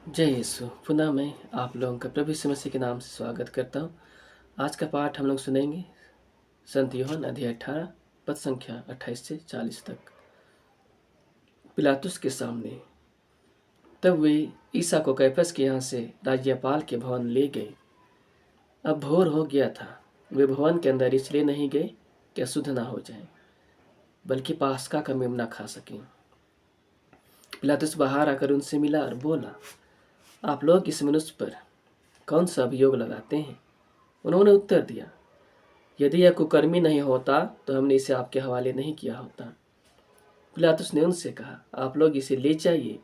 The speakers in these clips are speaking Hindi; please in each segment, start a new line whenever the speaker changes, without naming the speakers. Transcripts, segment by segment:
जय यीशु। पुनः मैं आप लोगों का प्रभु यीशु मसीह के नाम से स्वागत करता हूँ। आज का पाठ हम लोग सुनेंगे संत यूहन्ना अध्याय 18 पद संख्या 28 से 40 तक। पिलातुस के सामने। तब वे ईसा को कैफस के यहाँ से राज्यपाल के भवन ले गए। अब भोर हो गया था। वे भवन के अंदर इसलिए नहीं गए कि अशुद्ध ना हो जाए, बल्कि पास्का का मेमना खा सकें। पिलातुस बाहर आकर उनसे मिला और बोला, आप लोग इस मनुष्य पर कौन सा अभियोग लगाते हैं? उन्होंने उत्तर दिया, यदि यह कुकर्मी नहीं होता तो हमने इसे आपके हवाले नहीं किया होता। पिलातुस ने उनसे कहा, आप लोग इसे ले जाइए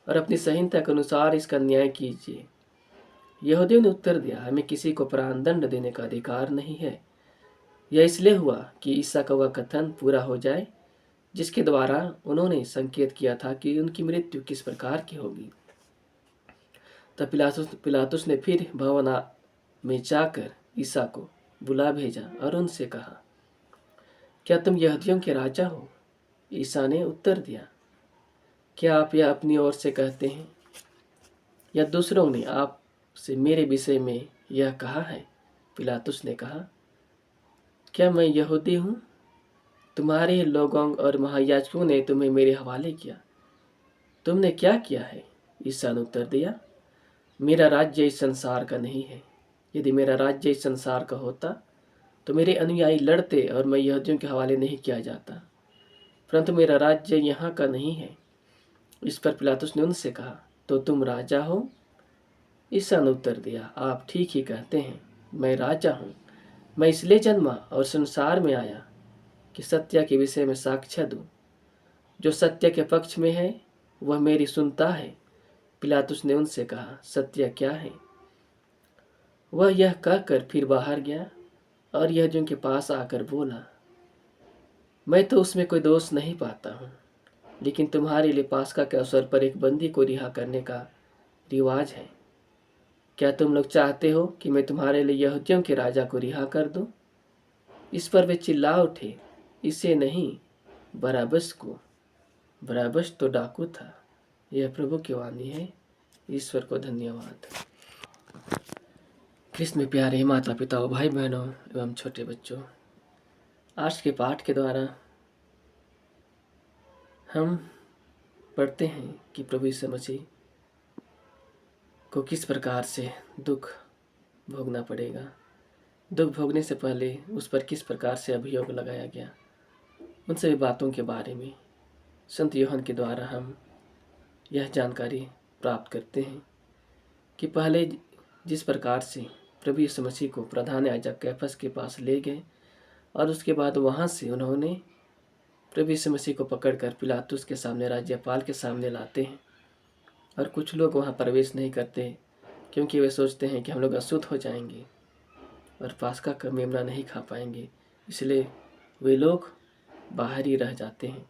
और अपनी संहिता के अनुसार इसका न्याय कीजिए। यहूदियों ने उत्तर दिया, हमें किसी को प्राणदंड देने का अधिकार नहीं है। यह इसलिए हुआ कि ईसा का वह कथन पूरा हो जाए जिसके द्वारा उन्होंने संकेत किया था कि उनकी मृत्यु किस प्रकार की होगी। तब पिलातुस ने फिर भवन में जाकर ईसा को बुला भेजा और उनसे कहा, क्या तुम यहूदियों के राजा हो? ईसा ने उत्तर दिया, क्या आप यह अपनी ओर से कहते हैं या दूसरों ने आपसे मेरे विषय में यह कहा है? पिलातुस ने कहा, क्या मैं यहूदी हूँ? तुम्हारे लोगों और महायाजकों ने तुम्हें मेरे हवाले किया। तुमने क्या किया है? ईसा ने उत्तर दिया, मेरा राज्य इस संसार का नहीं है। यदि मेरा राज्य इस संसार का होता तो मेरे अनुयायी लड़ते और मैं यहूदियों के हवाले नहीं किया जाता, परंतु मेरा राज्य यहाँ का नहीं है। इस पर पिलातुस ने उनसे कहा, तो तुम राजा हो? ईसा ने उत्तर दिया, आप ठीक ही कहते हैं, मैं राजा हूँ। मैं इसलिए जन्मा और संसार में आया कि सत्य के विषय में साक्ष्य दूं। जो सत्य के पक्ष में है वह मेरी सुनता है। पिलातुस ने उनसे कहा, सत्य क्या है? वह यह कहकर फिर बाहर गया और यहूदियों के पास आकर बोला, मैं तो उसमें कोई दोष नहीं पाता हूँ, लेकिन तुम्हारे लिए पास्का के अवसर पर एक बंदी को रिहा करने का रिवाज है। क्या तुम लोग चाहते हो कि मैं तुम्हारे लिए यहूदियों के राजा को रिहा कर दूं? इस पर वे चिल्ला उठे, इसे नहीं, बराबस को। बराबस तो डाकू था। यह प्रभु की वाणी है। ईश्वर को धन्यवाद। कृष्ण में प्यारे माता पिता भाई बहनों एवं छोटे बच्चों, आज के पाठ के द्वारा हम पढ़ते हैं कि प्रभु यीशु मसीह को किस प्रकार से दुख भोगना पड़ेगा। दुख भोगने से पहले उस पर किस प्रकार से अभियोग लगाया गया, उन सभी बातों के बारे में संत यूहन्ना के द्वारा हम यह जानकारी प्राप्त करते हैं कि पहले जिस प्रकार से प्रभु यीशु मसीह को प्रधान याजक कैफस के पास ले गए और उसके बाद वहाँ से उन्होंने प्रभु यीशु मसीह को पकड़कर पिलातुस के सामने, राज्यपाल के सामने लाते हैं। और कुछ लोग वहाँ प्रवेश नहीं करते क्योंकि वे सोचते हैं कि हम लोग अशुद्ध हो जाएंगे और पास्का का मेमना नहीं खा पाएंगे, इसलिए वे लोग बाहर ही रह जाते हैं।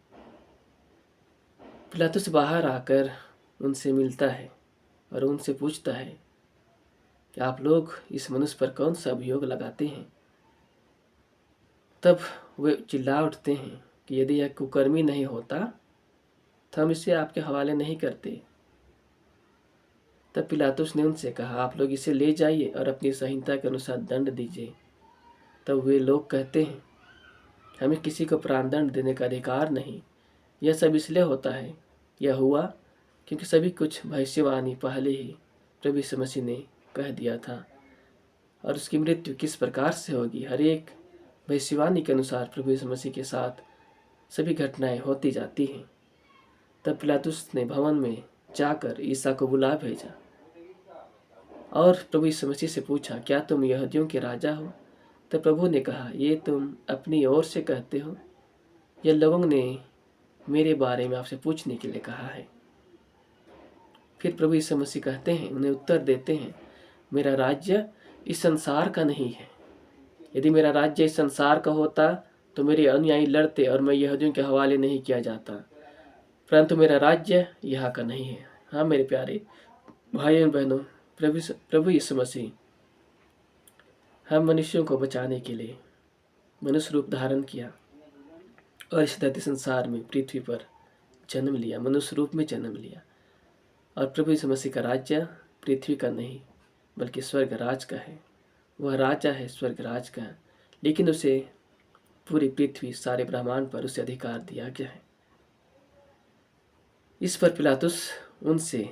पिलातुस बाहर आकर उनसे मिलता है और उनसे पूछता है कि आप लोग इस मनुष्य पर कौन सा अभियोग लगाते हैं। तब वे चिल्ला उठते हैं कि यदि यह कुकर्मी नहीं होता तो हम इसे आपके हवाले नहीं करते। तब पिलातुस ने उनसे कहा, आप लोग इसे ले जाइए और अपनी संहिता के अनुसार दंड दीजिए। तब वे लोग कहते हैं, हमें किसी को प्राणदंड देने का अधिकार नहीं। यह सब इसलिए होता है, यह हुआ क्योंकि सभी कुछ भविष्यवाणी पहले ही प्रभु यीशु मसीह ने कह दिया था और उसकी मृत्यु किस प्रकार से होगी। हर एक भविष्यवाणी के अनुसार प्रभु यीशु मसीह के साथ सभी घटनाएं होती जाती हैं। तब पिलातुस ने भवन में जाकर ईसा को बुला भेजा और प्रभु यीशु मसीह से पूछा, क्या तुम यहूदियों के राजा हो? तब प्रभु ने कहा, ये तुम अपनी ओर से कहते हो या लोगों ने मेरे बारे में आपसे पूछने के लिए कहा है? फिर प्रभु यीशु मसीह कहते हैं, उन्हें उत्तर देते हैं, मेरा राज्य इस संसार का नहीं है। यदि मेरा राज्य इस संसार का होता तो मेरे अनुयायी लड़ते और मैं यहूदियों के हवाले नहीं किया जाता, परंतु मेरा राज्य यहाँ का नहीं है। हाँ मेरे प्यारे भाइयों बहनों, प्रभु यीशु मसीह हम मनुष्यों को बचाने के लिए मनुष्य रूप धारण किया और इस धरती संसार में पृथ्वी पर जन्म लिया, मनुष्य रूप में जन्म लिया और प्रभु यीशु मसीह का राज्य पृथ्वी का नहीं बल्कि स्वर्ग राज का है। वह राजा है स्वर्ग राज का, लेकिन उसे पूरी पृथ्वी सारे ब्रह्मांड पर उसे अधिकार दिया गया है। इस पर पिलातुस उनसे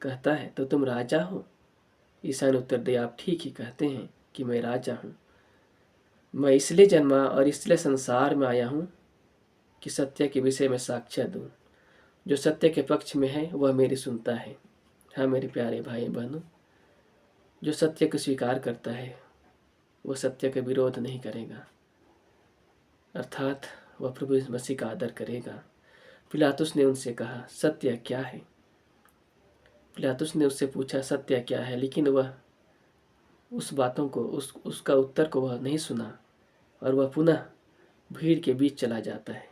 कहता है, तो तुम राजा हो? ईसा ने उत्तर दिया, आप ठीक ही कहते हैं कि मैं राजा हूँ। मैं इसलिए जन्मा और इसलिए संसार में आया हूँ कि सत्य के विषय में साक्ष्य दूँ। जो सत्य के पक्ष में है वह मेरी सुनता है। हाँ मेरे प्यारे भाई बहनों, जो सत्य को स्वीकार करता है वह सत्य का विरोध नहीं करेगा, अर्थात वह प्रभु यीशु मसीह का आदर करेगा। पिलातुस ने उनसे कहा, सत्य क्या है? पिलातुस ने उससे पूछा, सत्य क्या है, लेकिन वह उस बातों को उसका उत्तर को वह नहीं सुना और वह पुनः भीड़ के बीच चला जाता है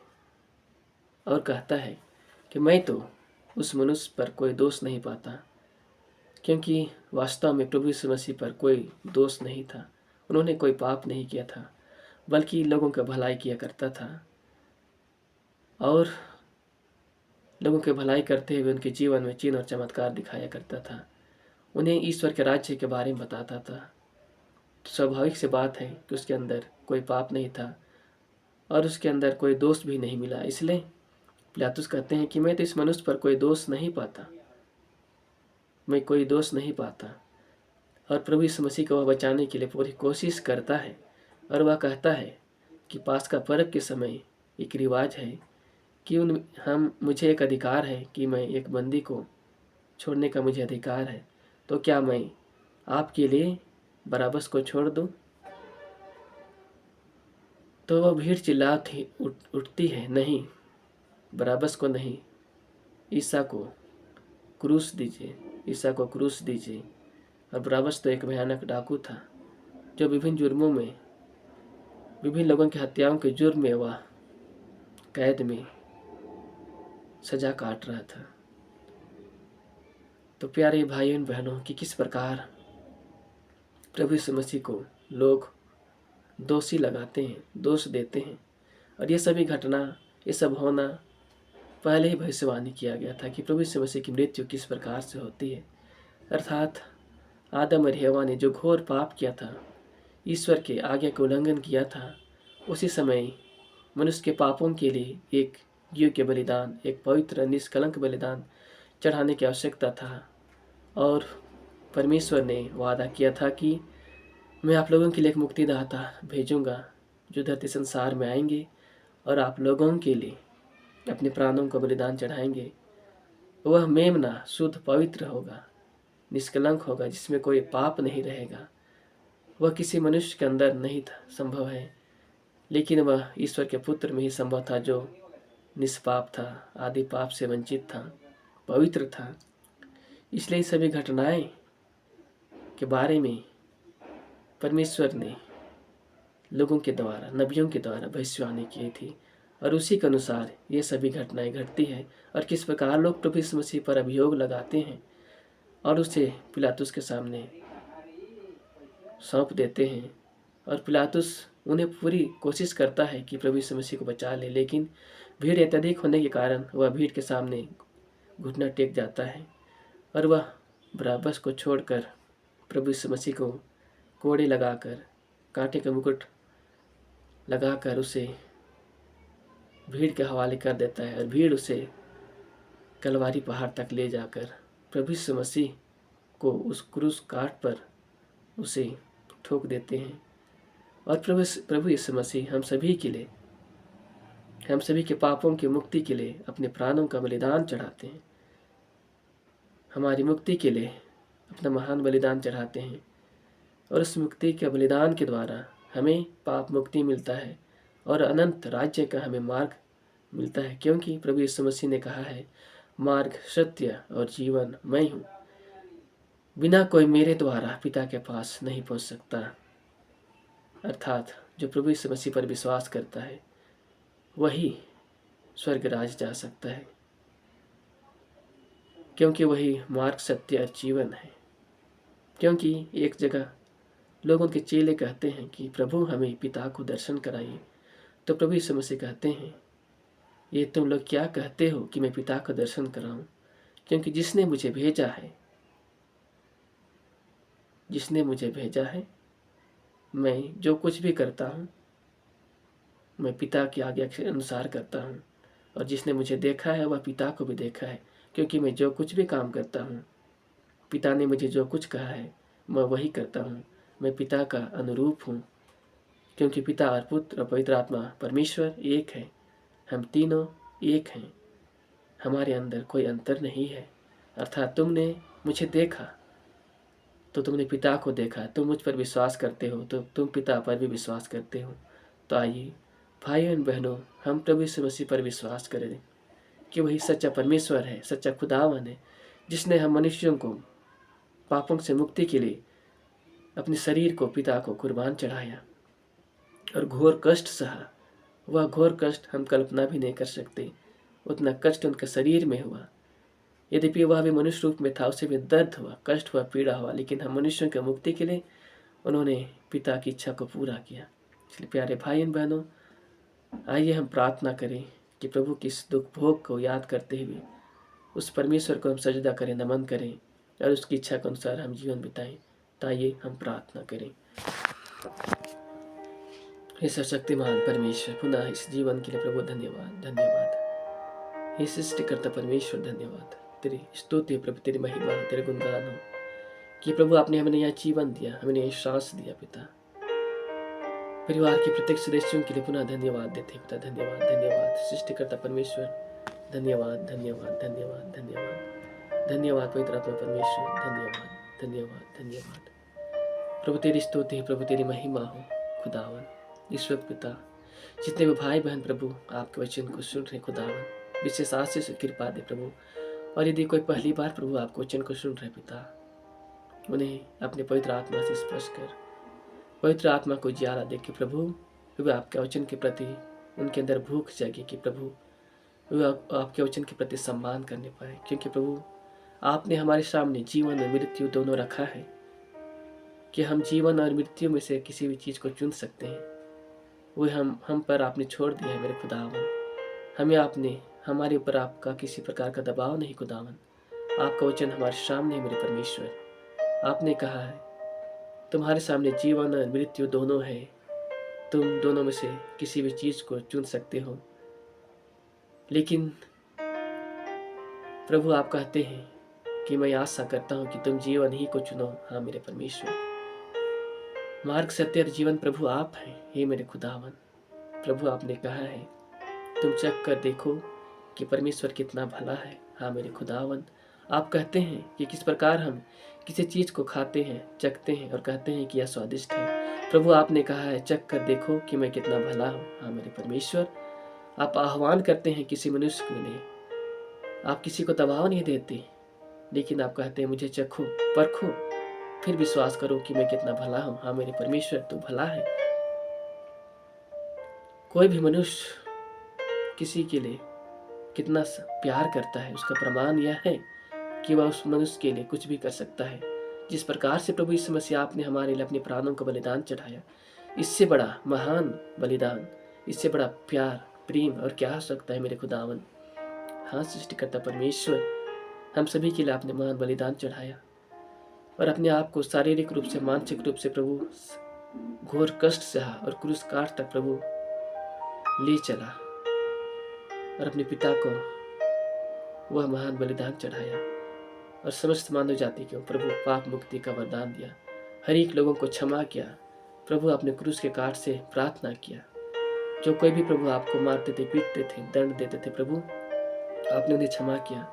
और कहता है कि मैं तो उस मनुष्य पर कोई दोष नहीं पाता, क्योंकि वास्तव में प्रभु यीशु मसीह पर कोई दोष नहीं था। उन्होंने कोई पाप नहीं किया था, बल्कि लोगों का भलाई किया करता था और लोगों की भलाई करते हुए उनके जीवन में चिन्ह और चमत्कार दिखाया करता था। उन्हें ईश्वर के राज्य के बारे में बताता था। तो स्वाभाविक सी बात है कि उसके अंदर कोई पाप नहीं था और उसके अंदर कोई दोष भी नहीं मिला। इसलिए पिलातुस कहते हैं कि मैं तो इस मनुष्य पर कोई दोष नहीं पाता, मैं कोई दोष नहीं पाता। और प्रभु यीशु मसीह को वह बचाने के लिए पूरी कोशिश करता है और वह कहता है कि पास्का पर्व के समय एक रिवाज है कि मुझे एक अधिकार है कि मैं एक बंदी को छोड़ने का मुझे अधिकार है, तो क्या मैं आपके लिए बराबस को छोड़ दूं? तो वह भीड़ उठती है, नहीं, बराबस को नहीं, ईसा को क्रूस दीजिए, ईसा को क्रूस दीजिए। और बराबस तो एक भयानक डाकू था जो विभिन्न जुर्मों में, विभिन्न लोगों की हत्याओं के जुर्म में वह कैद में सजा काट रहा था। तो प्यारे भाइयों बहनों कि किस प्रकार प्रभु यीशु मसीह को लोग दोषी लगाते हैं, दोष देते हैं। और ये सभी घटना, ये सब होना पहले ही भविष्यवाणी किया गया था कि प्रभु यीशु मसीह की मृत्यु किस प्रकार से होती है। अर्थात आदम और हव्वा ने जो घोर पाप किया था, ईश्वर के आज्ञा का उल्लंघन किया था, उसी समय मनुष्य के पापों के लिए एक योग्य बलिदान, एक पवित्र निष्कलंक बलिदान चढ़ाने की आवश्यकता था। और परमेश्वर ने वादा किया था कि मैं आप लोगों के लिए एक मुक्तिदाता भेजूंगा जो धरती संसार में आएंगे और आप लोगों के लिए अपने प्राणों को बलिदान चढ़ाएंगे। वह मेमना शुद्ध पवित्र होगा, निष्कलंक होगा, जिसमें कोई पाप नहीं रहेगा। वह किसी मनुष्य के अंदर नहीं था, संभव है, लेकिन वह ईश्वर के पुत्र में ही संभव था जो निष्पाप था, आदि पाप से वंचित था, पवित्र था। इसलिए सभी घटनाएं के बारे में परमेश्वर ने लोगों के द्वारा, नबियों के द्वारा भविष्यवाणी की थी और उसी के अनुसार ये सभी घटनाएं घटती हैं। और किस प्रकार लोग प्रभु यीशु मसीह पर अभियोग लगाते हैं और उसे पिलातुस के सामने सौंप देते हैं। और पिलातुस उन्हें पूरी कोशिश करता है कि प्रभु यीशु मसीह को बचा ले, लेकिन भीड़ अत्यधिक होने के कारण वह भीड़ के सामने घुटना टेक जाता है और वह बराबस को छोड़कर प्रभु यीशु मसीह को कोड़े लगाकर, कांटे का मुकुट लगाकर उसे भीड़ के हवाले कर देता है। और भीड़ उसे कलवारी पहाड़ तक ले जाकर प्रभु यीशु मसीह को उस क्रूस काट पर उसे ठोक देते हैं। और प्रभु यीशु मसीह हम सभी के लिए, हम सभी के पापों की मुक्ति के लिए अपने प्राणों का बलिदान चढ़ाते हैं, हमारी मुक्ति के लिए अपना महान बलिदान चढ़ाते हैं। और उस मुक्ति के बलिदान के द्वारा हमें पाप मुक्ति मिलता है और अनंत राज्य का हमें मार्ग मिलता है, क्योंकि प्रभु यीशु मसीह ने कहा है, मार्ग, सत्य और जीवन मैं हूँ, बिना कोई मेरे द्वारा पिता के पास नहीं पहुँच सकता। अर्थात जो प्रभु यीशु मसीह पर विश्वास करता है वही स्वर्ग राज जा सकता है, क्योंकि वही मार्ग, सत्य और जीवन है। क्योंकि एक जगह लोगों के चेले कहते हैं कि प्रभु हमें पिता को दर्शन कराइए, तो प्रभु यीशु मसीह कहते हैं, ये तुम लोग क्या कहते हो कि मैं पिता को दर्शन कराऊं? क्योंकि जिसने मुझे भेजा है, मैं जो कुछ भी करता हूँ मैं पिता की आज्ञा के अनुसार करता हूँ, और जिसने मुझे देखा है वह पिता को भी देखा है। क्योंकि मैं जो कुछ भी काम करता हूँ, पिता ने मुझे जो कुछ कहा है मैं वही करता हूँ। मैं पिता का अनुरूप हूँ, क्योंकि पिता और पुत्र और पवित्र आत्मा परमेश्वर एक है। हम तीनों एक हैं, हमारे अंदर कोई अंतर नहीं है। अर्थात तुमने मुझे देखा तो तुमने पिता को देखा। तुम मुझ पर विश्वास करते हो तो तुम पिता पर भी विश्वास करते हो। तो आइए भाइयों एवं बहनों, हम प्रभु यीशु मसीह पर विश्वास करें कि वही सच्चा परमेश्वर है, सच्चा खुदावन है, जिसने हम मनुष्यों को पापों से मुक्ति के लिए अपने शरीर को पिता को कुर्बान चढ़ाया और घोर कष्ट सहा। वह घोर कष्ट हम कल्पना भी नहीं कर सकते, उतना कष्ट उनके शरीर में हुआ। यद्यपि वह भी मनुष्य रूप में था, उसे भी दर्द हुआ, कष्ट हुआ, पीड़ा हुआ, लेकिन हम मनुष्यों की मुक्ति के लिए उन्होंने पिता की इच्छा को पूरा किया। इसलिए प्यारे भाई बहनों, आइए हम प्रार्थना करें कि प्रभु की इस दुख भोग को याद करते हुए उस परमेश्वर को हम सजदा करें, नमन करें और उसकी इच्छा के अनुसार हम जीवन बिताएं। तो आइए हम प्रार्थना करें। हे सर्वशक्तिमान परमेश्वर, पुनः इस जीवन के लिए प्रभु धन्यवाद, धन्यवाद। हे सृष्टिकर्ता परमेश्वर, धन्यवाद। तेरी स्तुति प्रभु, तेरी महिमा, तेरे गुणगान हो कि प्रभु आपने हमें यह जीवन दिया, हमें यह श्वास दिया। पिता, परिवार के प्रत्येक सदस्यों के लिए पुनः धन्यवाद देते पिता। धन्यवाद, धन्यवाद सृष्टिकर्ता परमेश्वर, धन्यवाद, धन्यवाद, धन्यवाद, धन्यवाद, धन्यवाद पवित्र आत्मा परमेश्वर, धन्यवाद, धन्यवाद, धन्यवाद। प्रभु तेरी स्तुति, प्रभु तेरी महिमा हो खुदावन। इस वक्त पिता, जितने भी भाई बहन प्रभु आपके वचन को सुन रहे खुदावन, विशेष आशीष से कृपा दे प्रभु। और यदि कोई पहली बार प्रभु आपके वचन को सुन रहे पिता, उन्हें अपने पवित्र आत्मा से स्पर्श कर, पवित्र आत्मा को जियारा दे कि प्रभु आपके वचन के प्रति उनके अंदर भूख जागे कि प्रभु आपके वचन के प्रति सम्मान करने पाए। क्योंकि प्रभु आपने हमारे सामने जीवन और मृत्यु दोनों रखा है कि हम जीवन और मृत्यु में से किसी भी चीज़ को चुन सकते हैं। वो हम पर आपने छोड़ दिया है मेरे खुदावन। हमारे ऊपर आपका किसी प्रकार का दबाव नहीं खुदावन। आपका वचन हमारे सामने है मेरे परमेश्वर। आपने कहा है तुम्हारे सामने जीवन और मृत्यु दोनों है, तुम दोनों में से किसी भी चीज़ को चुन सकते हो। लेकिन प्रभु आप कहते हैं कि मैं आशा करता हूँ कि तुम जीवन ही को चुनो। हाँ मेरे परमेश्वर, मार्ग, सत्य और जीवन प्रभु आप हैं। हे मेरे खुदावन, प्रभु आपने कहा है तुम चख कर देखो कि परमेश्वर कितना भला है। हाँ मेरे खुदावन, आप कहते हैं कि किस प्रकार हम किसी चीज़ को खाते हैं, चखते हैं और कहते हैं कि यह स्वादिष्ट है। प्रभु आपने कहा है चख कर देखो कि मैं कितना भला हूँ। हाँ मेरे परमेश्वर, आप आह्वान करते हैं किसी मनुष्य के लिए, आप किसी को दबाव नहीं देते, लेकिन आप कहते हैं मुझे चखो, परखो, फिर विश्वास करो कि मैं कितना भला हूँ। हाँ मेरे परमेश्वर, तू भला है। कोई भी मनुष्य किसी के लिए कितना प्यार करता है, उसका प्रमाण यह है कि वह उस मनुष्य के लिए कुछ भी कर सकता है। जिस प्रकार से प्रभु यीशु मसीह आपने हमारे लिए अपने प्राणों का बलिदान चढ़ाया, इससे बड़ा महान बलिदान, इससे बड़ा प्यार, प्रेम और क्या हो सकता है मेरे खुदावन। हाँ सृष्टिकर्ता परमेश्वर, हम सभी के लिए आपने महान बलिदान चढ़ाया और अपने आप को शारीरिक रूप से, मानसिक रूप से प्रभु घोर कष्ट सहा और क्रूस काट तक प्रभु ले चला और अपने पिता को वह महान बलिदान चढ़ाया और समस्त मानव जाति को प्रभु पाप मुक्ति का वरदान दिया। हर एक लोगों को क्षमा किया। प्रभु अपने क्रूस के काट से प्रार्थना किया, जो कोई भी प्रभु आपको मारते थे, पीटते थे, दंड देते थे, प्रभु आपने उन्हें क्षमा किया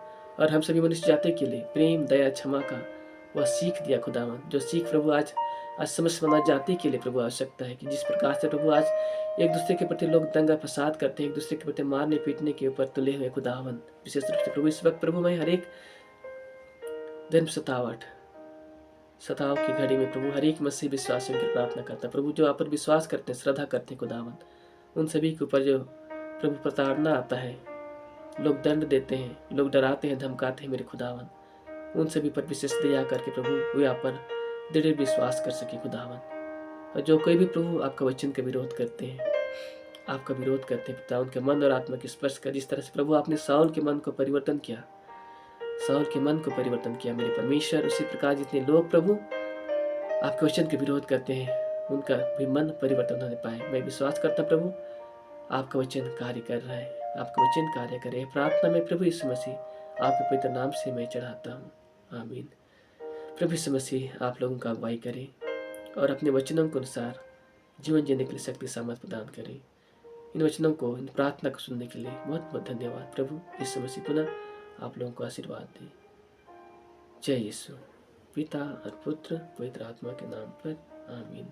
और हम सभी मनुष्य जाति के लिए प्रेम, दया, क्षमा का वह सीख दिया खुदावन। जो सीख प्रभु आज समस्त मानव जाति के लिए प्रभु आवश्यकता है कि जिस प्रकार से प्रभु आज एक दूसरे के प्रति लोग दंगा फसाद करते हैं, एक दूसरे के प्रति मारने पीटने के ऊपर तुले हुए खुदावन, विशेष रूप से प्रभु इस वक्त प्रभु मैं हर एक दिन सताव की घड़ी में प्रभु हर एक मसीह विश्वासियों की प्रार्थना करता प्रभु, जो आप पर विश्वास करते हैं, श्रद्धा करते हैं खुदावन, उन सभी के ऊपर जो प्रभु प्रताड़ना आता है, लोग दंड देते हैं, लोग डराते हैं, धमकाते हैं मेरे खुदावन, उन सभी पर विशेष दया करके प्रभु वे आप पर दृढ़ विश्वास कर सके खुदावन। और जो कोई भी प्रभु आपका वचन का विरोध करते हैं, आपका विरोध करते हैं पिता, उनके मन और आत्मा की स्पर्श कर। जिस तरह से प्रभु आपने साउल के मन को परिवर्तन किया, साउल के मन को परिवर्तन किया मेरे परमेश्वर। उसी प्रकार जितने लोग प्रभु आपके वचन के विरोध करते हैं, उनका भी मन परिवर्तन होने पाए। मैं विश्वास करता प्रभु, आपका वचन कार्य कर रहा है, आपका वचन कार्य करे। प्रार्थना में प्रभु यीशु मसीह आपके पवित्र नाम से मैं चढ़ाता हूँ, आमीन। प्रभु यीशु मसीह आप लोगों का अगुवाई करें और अपने वचनों के अनुसार जीवन जीने के लिए शक्ति सामर्थ प्रदान करें। इन वचनों को, इन प्रार्थना को सुनने के लिए बहुत बहुत धन्यवाद प्रभु यीशु मसीह। पुनः आप लोगों को आशीर्वाद दें। जय यीशु। पिता और पुत्र पवित्र आत्मा के नाम पर, आमीन।